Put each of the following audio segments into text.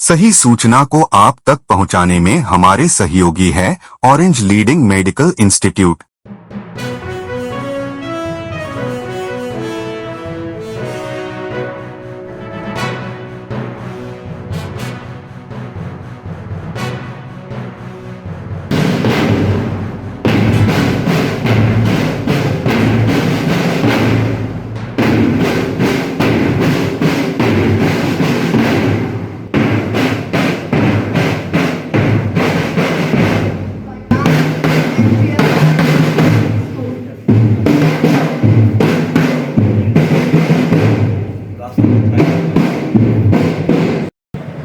सही सूचना को आप तक पहुंचाने में हमारे सहयोगी है orange leading medical institute.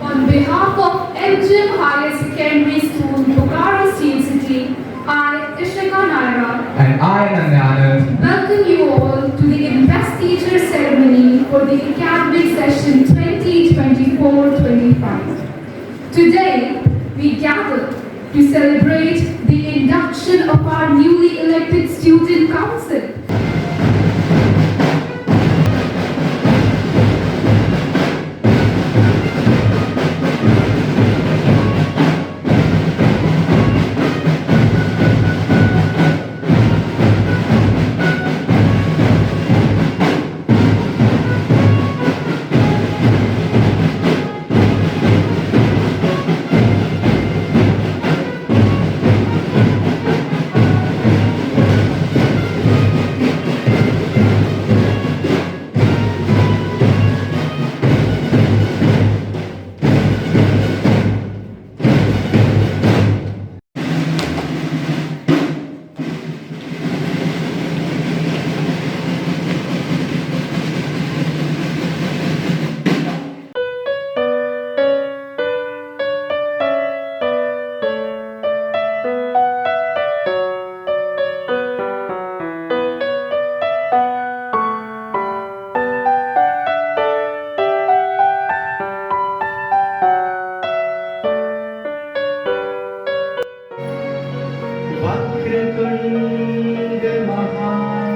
On behalf of LGM Higher Secondary School, Bokaro Steel City, I, Ishika Naira, And I, Nandanand, welcome you all to the investiture ceremony for the academic session 2024-25. Today, we gather to celebrate the induction of our newly elected student council. वक्रतुंड महाकाय।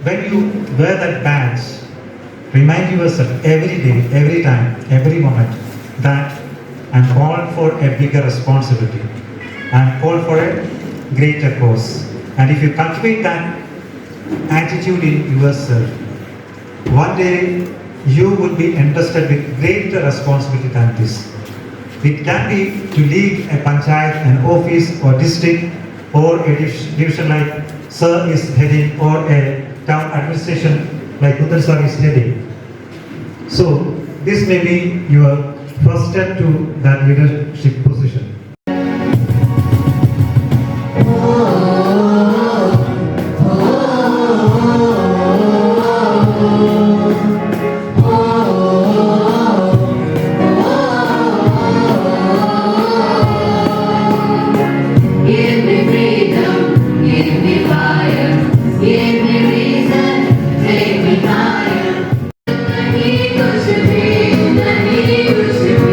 When you wear that badge, remind yourself every day, every time, every moment that I'm called for a bigger responsibility. I'm called for a greater cause. And if you cultivate that attitude in yourself, one day you will be entrusted with greater responsibility than this. It can be to lead a panchayat, an office or district or a division like Sir is heading or a town administration like Uttara Sir is heading. So this may be your first step to that leadership position. Give me freedom, give me fire, give me reason, take me higher. I need to be, I need to be.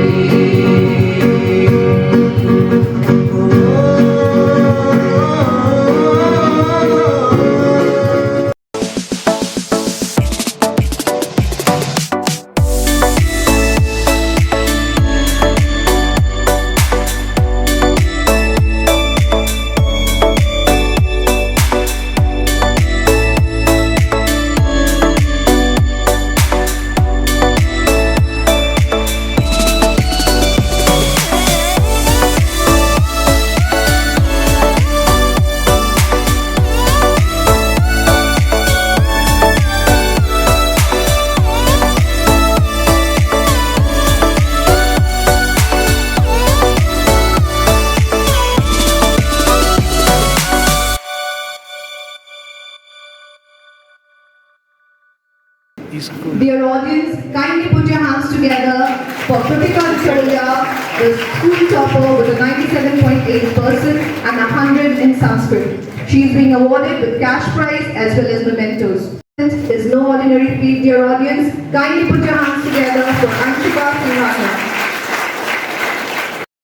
Dear audience, kindly put your hands together for Kritika Vicholia, the school topper with a 97.8% and 100 in Sanskrit. She is being awarded with cash prize as well as mementos. Is no ordinary feat, dear audience. Kindly put your hands together for Anshika Srinivasan.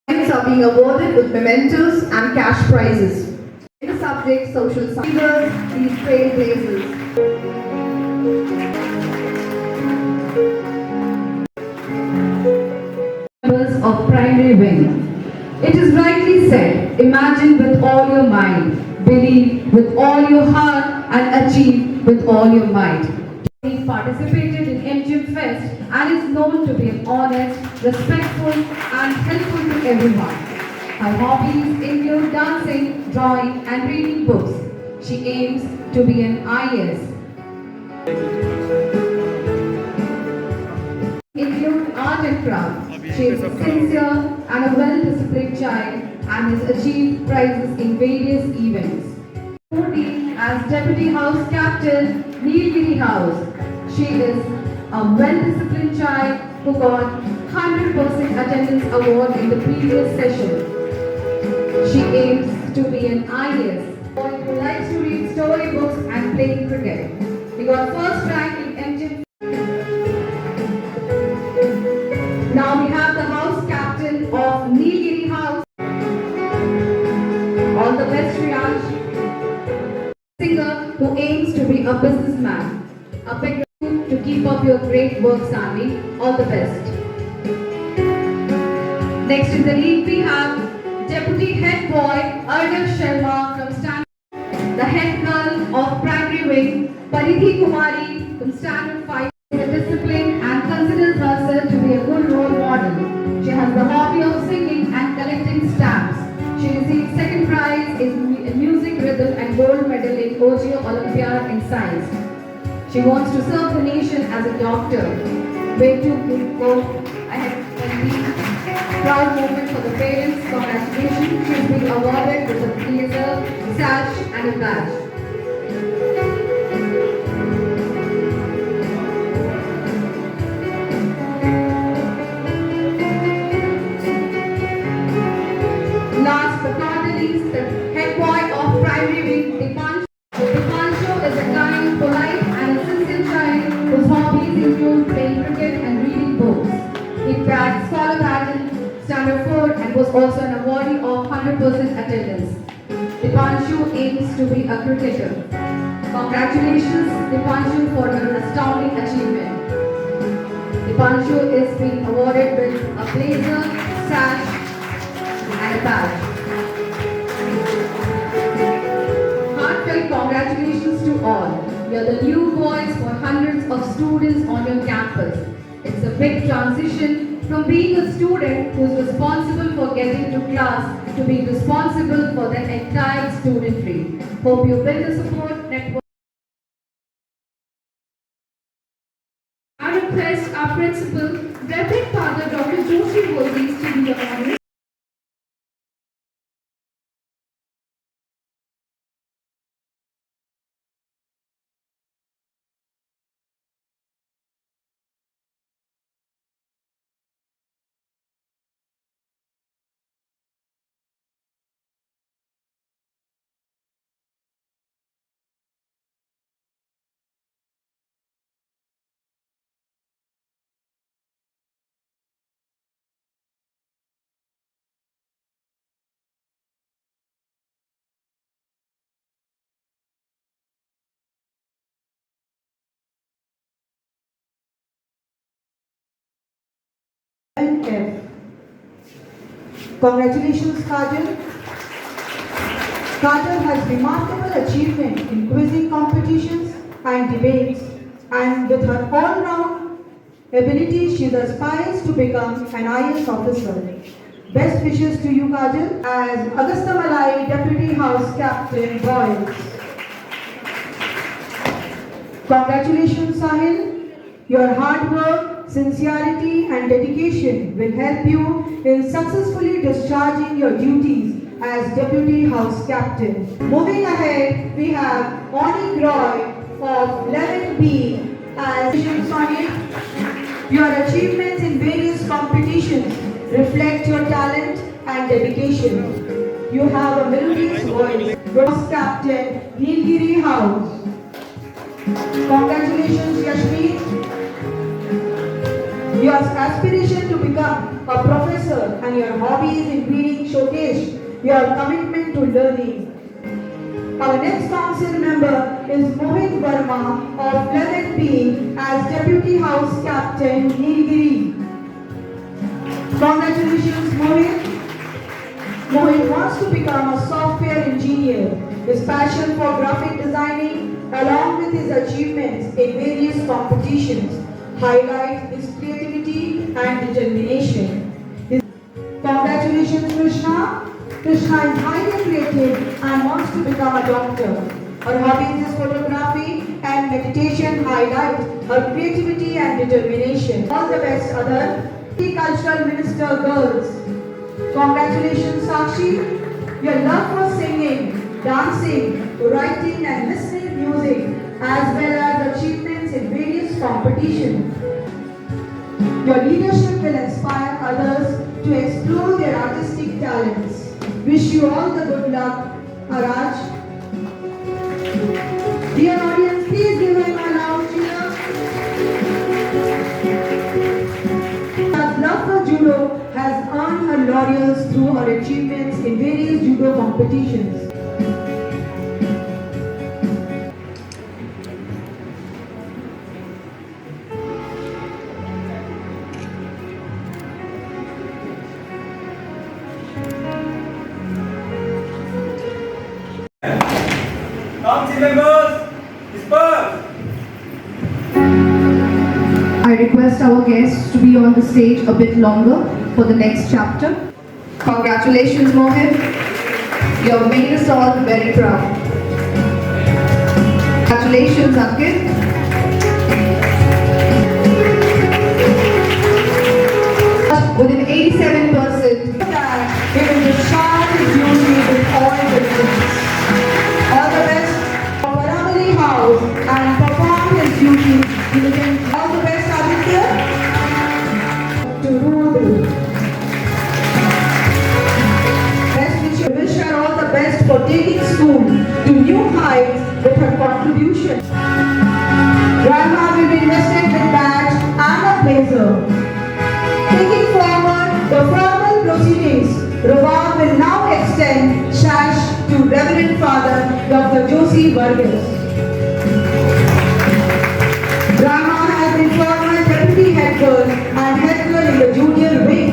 Students are being awarded with mementos and cash prizes. In the subject social science, these trailblazers. Members of primary wing. It is rightly said, imagine with all your mind, believe with all your heart and achieve with all your might. He participated in MGM Fest and is known to be honest, respectful and helpful to everyone. Her hobbies include dancing, drawing and reading books. She aims to be an IAS. Include art and craft. She is sincere and a well-disciplined child and has achieved prizes in various events. 14 as Deputy House Captain, Nilgiri House. She is a well-disciplined child who got 100% attendance award in the previous session. She aims to be an IAS. Boy who likes to read storybooks and play cricket. He got first rank in MGM. Now we have the house captain of Nilgiri House. All the best, Riyansh. Singer who aims to be a businessman. A big round to keep up your great work, Sanvi. All the best. Next in the league we have Deputy Head Boy Arnav Sharma from Standard. The head girl of primary wing Paridhi Kumari from Standard 5. Is disciplined and considers herself to be a good role model. She has the hobby of singing and collecting stamps. She received second prize in music, rhythm and gold medal in Ogio Olympiad in science. She wants to serve the nation as a doctor. Way to go ahead and be proud moment for the parents. Congratulations. She is being awarded with a blazer, sash and a badge. Last but not the least, the head boy of primary wing, Dipanshu. Dipanshu is a kind, polite and a sincere child whose hobbies include playing cricket and reading books. He cracked scholar pageant, standard 4 and was also an awardee of 100% attendance. Dipanshu aims to be a cricketer. Congratulations Dipanshu for your astounding achievement. Dipanshu is being awarded with a blazer, sash and a badge. Heartfelt congratulations to all. You are the new voice for hundreds of students on your campus. It's a big transition from being a student who is responsible for getting to class to being responsible for the entire studentry. Hope you build a support network. I request our principal, Reverend Father Dr. Joshi Vozis to be the honors. F. Congratulations, Kajal. Kajal has remarkable achievement in quizzing competitions and debates, and with her all-round ability, she aspires to become an IAS officer. Best wishes to you, Kajal, as Augusta Malai Deputy House Captain Boys. Congratulations, Sahil. Your hard work, sincerity and dedication will help you in successfully discharging your duties as Deputy House Captain. Moving ahead, we have Oni Groy of 11B as your achievements in various competitions reflect your talent and dedication. You have a melodious voice. Cross Captain Nilgiri House. Congratulations, Yashmi. Your aspiration to become a professor and your hobbies in reading showcase your commitment to learning. Our next council member is Mohit Verma of 11B as Deputy House Captain Nilgiri. Congratulations, Mohit. Mohit wants to become a software engineer. His passion for graphic designing along with his achievements in various competitions highlight his creativity and determination. Congratulations, Krishna. Krishna is highly creative and wants to become a doctor. Her hobbies is photography and meditation highlight her creativity and determination. All the best, other Cultural Minister girls. Congratulations, Sakshi. Your love for singing, dancing, writing and listening music as well as achievements in various competitions. Your leadership will inspire others to explore their artistic talents. Wish you all the good luck, Haraj. Dear audience, please give him a loud cheer. Her love for judo has earned her laurels through her achievements in various judo competitions. Council members, disperse. I request our guests to be on the stage a bit longer for the next chapter. Congratulations, Mohit. You have made us all very proud. Congratulations, Ankit. With an 87%, that he will discharge his duties with all diligence. All the best for Paramali House and perform his duties diligently. All the best, Aditya. To rule. Best wishes. We wish her all the best for taking school to new heights with her contribution. Grandma will be invested with badge and a blazer. Taking forward the formal proceedings, Rowan will now extend sash to Reverend Father Dr. Josie Vargas. Grandma has been former Deputy Head Girl and Head Girl in the Junior Wing.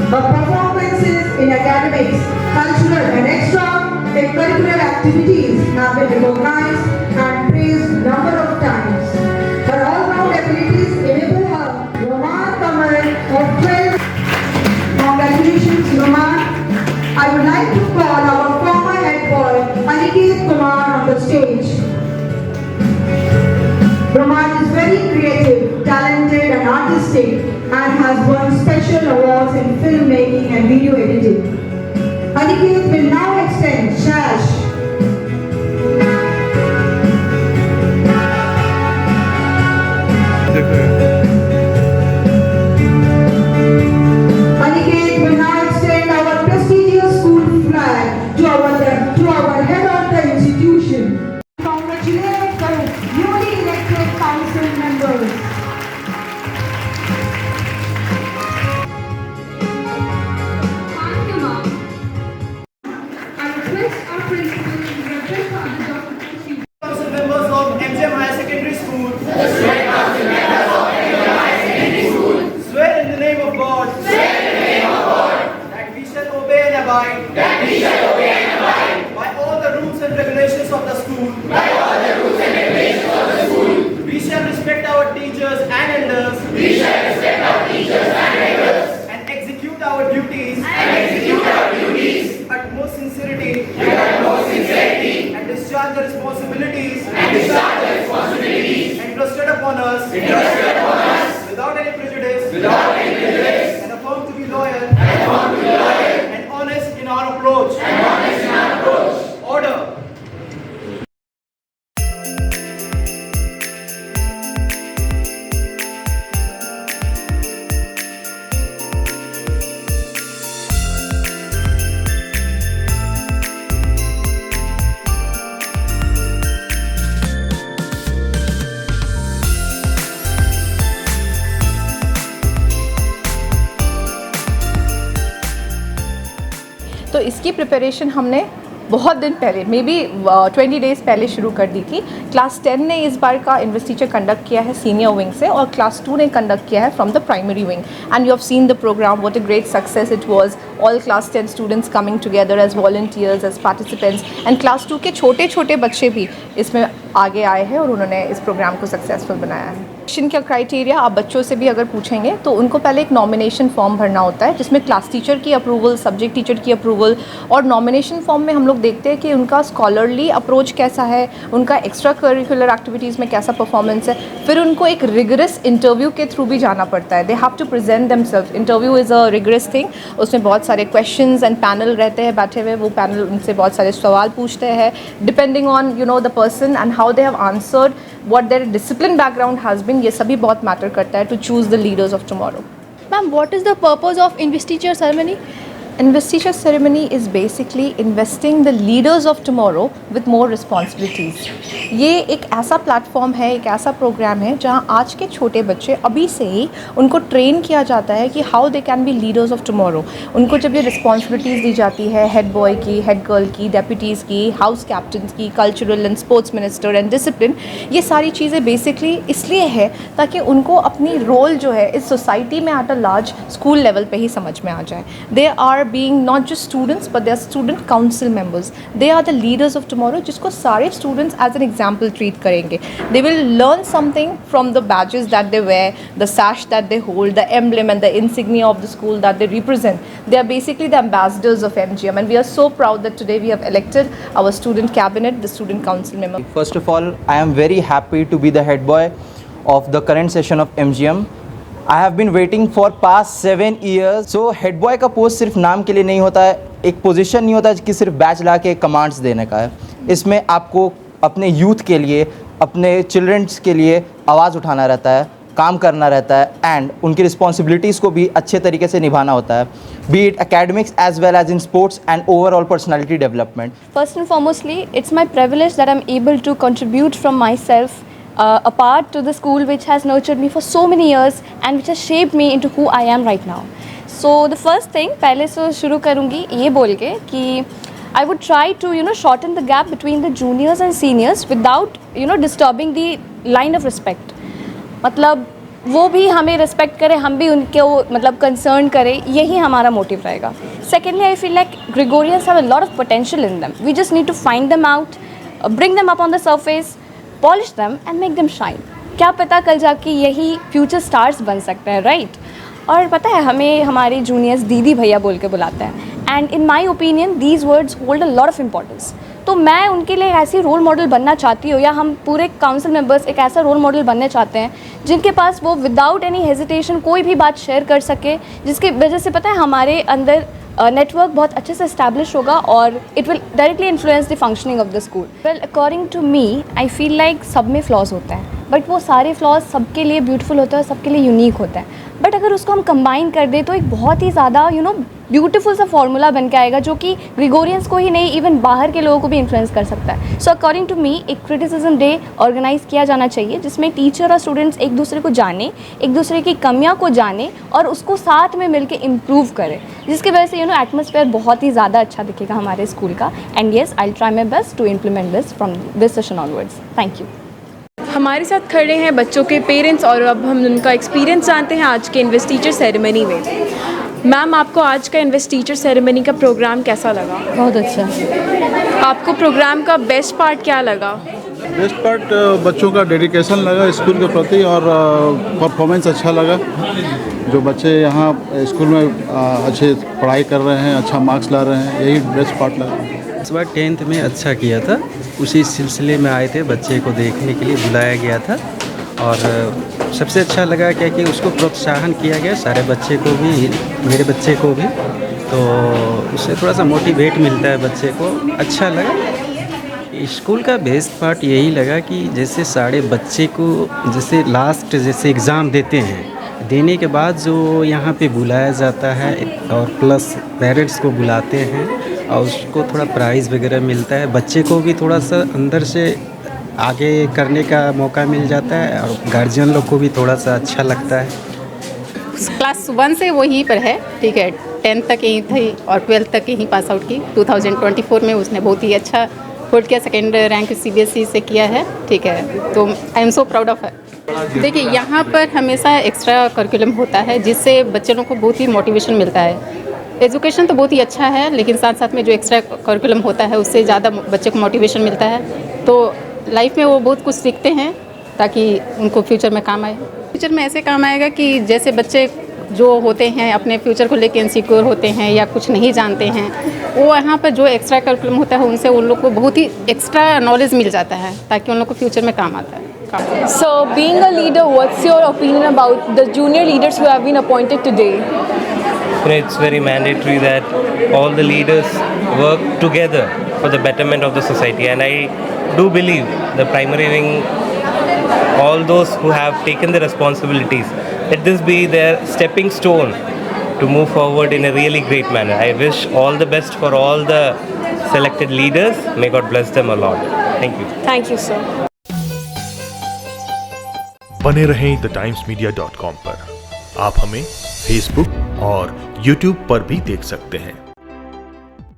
Her performances in academics, cultural and extracurricular activities have been recognized and praised number of times. Her all-round abilities enable her Roman Kamal of 12. Congratulations, Roman. I would like to call our former head boy Aniket Kumar on the stage. Roman is very creative, talented and artistic and has won special awards in filmmaking and video editing. Aniket will now extend sash. Aniket will now extend our prestigious school flag to our head of the institution. Congratulate the newly elected council members. Thank you, ma'am. I request our principal, Reverend Father Dr. Josie. Council members of MGM Higher Secondary School. Swear in the name of God. That we shall obey and abide. By all the rules and regulations of the school. We shall respect our teachers and elders. And execute our duties. At most sincerity. And discharge the responsibilities. Entrusted upon us. Without any prejudice. And affirm to be loyal. And honest in our approach. Order. तो इसकी preparation हमने बहुत दिन पहले, may be 20 days पहले शुरू कर दी थी। क्लास 10 ने इस बार का इन्वेस्टिचर कंडक्ट किया है सीनियर विंग से, और क्लास 2 ने कंडक्ट किया है from the primary wing. And you have seen the programme, what a great success it was, all class 10 students coming together as volunteers, as participants, and class 2 के छोटे छोटे बच्चे भी इसमें आगे आए हैं और उन्होंने इस प्रोग्राम को सक्सेसफुल बनाया है। सिलेक्शन का क्राइटेरिया आप बच्चों से भी अगर पूछेंगे तो उनको पहले एक नॉमिनेशन फॉर्म भरना होता है, जिसमें क्लास टीचर की अप्रूवल, सब्जेक्ट टीचर की अप्रूवल, और नॉमिनेशन फॉर्म में हम लोग देखते हैं कि उनका स्कॉलरली अप्रोच कैसा है, उनका एक्स्ट्रा करिकुलर एक्टिविटीज़ में कैसा परफॉर्मेंस है। फिर उनको एक रिगरस इंटरव्यू के थ्रू भी जाना पड़ता है। They have to present themselves. Interview is a rigorous thing. उसमें बहुत सारे क्वेश्चंस एंड पैनल रहते हैं बैठे हुए, वो पैनल उनसे बहुत सारे सवाल पूछते हैं, depending on the person and how they have answered, what their discipline background has been, ये सभी बहुत मैटर करता है to choose the leaders of tomorrow. Ma'am, what is the purpose of investiture ceremony? Investiture ceremony is basically investing the leaders of tomorrow with more responsibilities. ये एक ऐसा platform है, एक ऐसा प्रोग्राम है जहाँ आज के छोटे बच्चे अभी से ही उनको ट्रेन किया जाता है कि how they can be leaders of tomorrow. उनको जब ये रिस्पॉन्सिबिलिटीज़ दी जाती है, हेड बॉय की, हेड गर्ल की, डेप्यूटीज़ की, हाउस कैप्टन्स की, cultural and sports minister and discipline, ये सारी चीज़ें बेसिकली इसलिए है ताकि उनको अपनी रोल जो है इस सोसाइटी में at a large school level पे ही समझ में आ जाए। They are being not just students but they are student council members. They are the leaders of tomorrow, जिसको सारे students as an example treat करेंगे. They will learn something from the badges that they wear, the sash that they hold, the emblem and the insignia of the school that they represent. They are basically the ambassadors of MGM, and we are so proud that today we have elected our student cabinet, the student council member. First of all, I am very happy to be the head boy of the current session of MGM. I have been waiting for past 7 years. So head boy का post सिर्फ नाम के लिए नहीं होता है, एक position नहीं होता है कि सिर्फ बैच ला के कमांड्स देने का है। इसमें आपको अपने यूथ के लिए, अपने चिल्ड्रंस के लिए आवाज़ उठाना रहता है, काम करना रहता है, एंड उनकी रिस्पॉन्सिबिलिटीज़ को भी अच्छे तरीके से निभाना होता है, B it academics as well as in sports and overall personality development. First and foremostly, it's my privilege that I'm able to contribute from myself a part to the school which has nurtured me for so many years and which has shaped me into who I am right now. So the first thing, पहले से शुरू करूँगी ये बोल के कि I would try to shorten the gap between the juniors and seniors without disturbing the line of respect. मतलब वो भी हमें रिस्पेक्ट करें, हम भी उनको मतलब कंसर्न करें, यही हमारा मोटिव रहेगा. Secondly, I feel like Gregorians have a lot of potential in them. We just need to find them out, bring them up on the surface, polish them and make them shine. क्या पता कल जाके यही future stars बन सकते हैं, right? और पता है हमें हमारे जूनियर्स दीदी भैया बोल के बुलाते हैं, and in my opinion these words hold a lot of importance. तो मैं उनके लिए ऐसी रोल मॉडल बनना चाहती हूँ, या हम पूरे काउंसिल मेंबर्स एक ऐसा रोल मॉडल बनना चाहते हैं जिनके पास वो विदाउट एनी हेजिटेशन कोई भी बात शेयर कर सके, जिसकी वजह से पता है हमारे अंदर नेटवर्क बहुत अच्छे से इस्टेब्लिश होगा और it will directly influence the functioning of the school. Well, according to me I feel like सब में फ्लॉज होते हैं, बट वो सारे फ्लॉज सबके लिए ब्यूटीफुल होते हैं, सबके लिए यूनिक होता है. बट अगर उसको हम कंबाइन कर दें तो एक बहुत ही ज़्यादा ब्यूटीफुल सा फॉर्मूला बन के आएगा जो कि ग्रेगोरियंस को ही नहीं, इवन बाहर के लोगों को भी इन्फ्लुएंस कर सकता है. सो अकॉर्डिंग टू मी एक क्रिटिसिज्म डे ऑर्गेनाइज किया जाना चाहिए जिसमें टीचर और स्टूडेंट्स एक दूसरे को जाने, एक दूसरे की कमियां को जाने और उसको साथ में मिलके इम्प्रूव करें, जिसकी वजह से एटमॉस्फेयर बहुत ही ज़्यादा अच्छा दिखेगा हमारे स्कूल का. And yes, I will try my best to implement this from this session onwards. Thank you. हमारे साथ खड़े हैं बच्चों के पेरेंट्स और अब हम उनका एक्सपीरियंस जानते हैं आज के इन्वेस्टिचर सेरेमनी में. मैम, आपको आज का इन्वेस्टिचर सेरेमनी का प्रोग्राम कैसा लगा? बहुत अच्छा. आपको प्रोग्राम का बेस्ट पार्ट क्या लगा? बेस्ट पार्ट बच्चों का डेडिकेशन लगा स्कूल के प्रति और परफॉर्मेंस अच्छा लगा. जो बच्चे यहाँ स्कूल में अच्छे पढ़ाई कर रहे हैं, अच्छा मार्क्स ला रहे हैं, यही बेस्ट पार्ट लगा. इस बार 10th में अच्छा किया था, उसी सिलसिले में आए थे, बच्चे को देखने के लिए बुलाया गया था और सबसे अच्छा लगा क्या कि उसको प्रोत्साहन किया गया, सारे बच्चे को भी, मेरे बच्चे को भी, तो उससे थोड़ा सा मोटिवेट मिलता है बच्चे को. अच्छा लगा. स्कूल का बेस्ट पार्ट यही लगा कि जैसे सारे बच्चे को जैसे लास्ट जैसे एग्ज़ाम देते हैं, देने के बाद जो यहाँ पे बुलाया जाता है और प्लस पेरेंट्स को बुलाते हैं और उसको थोड़ा प्राइज़ वगैरह मिलता है, बच्चे को भी थोड़ा सा अंदर से आगे करने का मौका मिल जाता है और गार्जियन लोग को भी थोड़ा सा अच्छा लगता है. क्लास 1 से वो यहीं पर है, ठीक है. 10th तक यहीं थी और 12th तक यहीं पास आउट की। 2024 में उसने बहुत ही अच्छा होल्ड किया, सेकेंड रैंक CBSE से किया है, ठीक है। तो I am so proud of her. देखिए यहाँ पर हमेशा एक्स्ट्रा करिकुलम होता है जिससे बच्चे लोगों को बहुत ही मोटिवेशन मिलता है। एजुकेशन तो बहुत ही अच्छा है, लेकिन साथ साथ में जो एक्स्ट्रा करिकुलम होता है उससे ज़्यादा बच्चे को मोटिवेशन मिलता है। तो लाइफ में वो बहुत कुछ सीखते हैं ताकि उनको फ्यूचर में काम आए। फ्यूचर में ऐसे काम आएगा कि जैसे बच्चे जो होते हैं अपने फ्यूचर को लेकर इनसिक्योर होते हैं या कुछ नहीं जानते हैं, वो यहाँ पर जो एक्स्ट्रा करिकुलम होता है उनसे उन लोग को बहुत ही एक्स्ट्रा नॉलेज मिल जाता है ताकि उन लोग को फ्यूचर में काम आता है। So, being a leader, what's your opinion about the junior leaders who have been appointed today? It's very mandatory that all the leaders work together for the betterment of the society, and I do believe the primary wing, all those who have taken the responsibilities, let this be their stepping stone to move forward in a really great manner. I wish all the best for all the selected leaders. May God bless them a lot. Thank you. Thank you, sir. बने रहें thetimes media.com पर। आप हमें Facebook और YouTube पर भी देख सकते हैं।